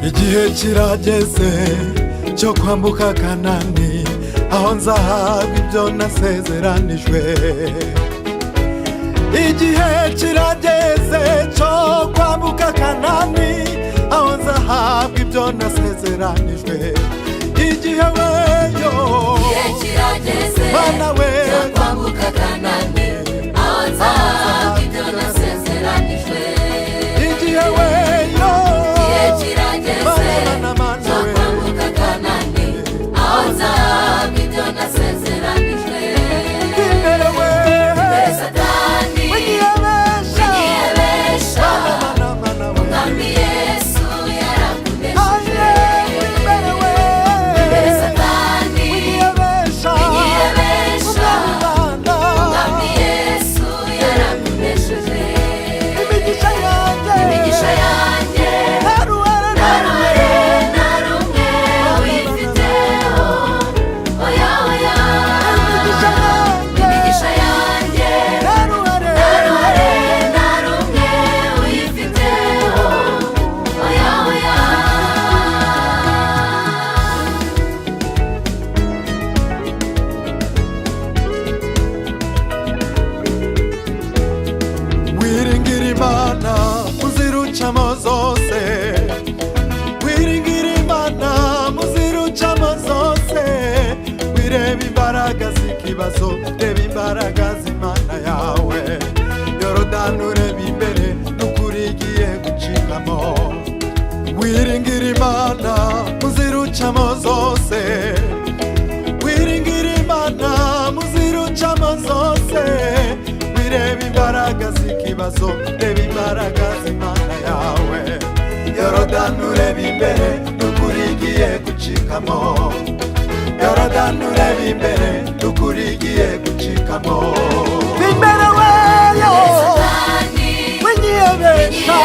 Igihe kirageze cyo kwambuka Kanani, aho nzahabwa ibyo nasezeranijwe. Igihe kirageze cyo kwambuka Kanani, aho nzahabwa ibyo nasezeranijwe. Igihe weyo Mana we cyo kwambuka Kanani, aho nzahabwa ibyo nasezeranijwe. Igihe weyo ikibazo reba imbaraga z'Imana yawe. Yorodani ureba imbere n'ukuri igiye gucikamo. Wiringira Imana muzirucamo zose, wiringira Imana muzirucamo zose. Wireba imbaraga z'ikibazo reba imbaraga z'Imana yawe. Yorodani ureba imbere n'ukuri igiye gucikamo. Yorodani ureba imbere n'ukuri igiye gucikamo. Imbere weyo w'inyiye besha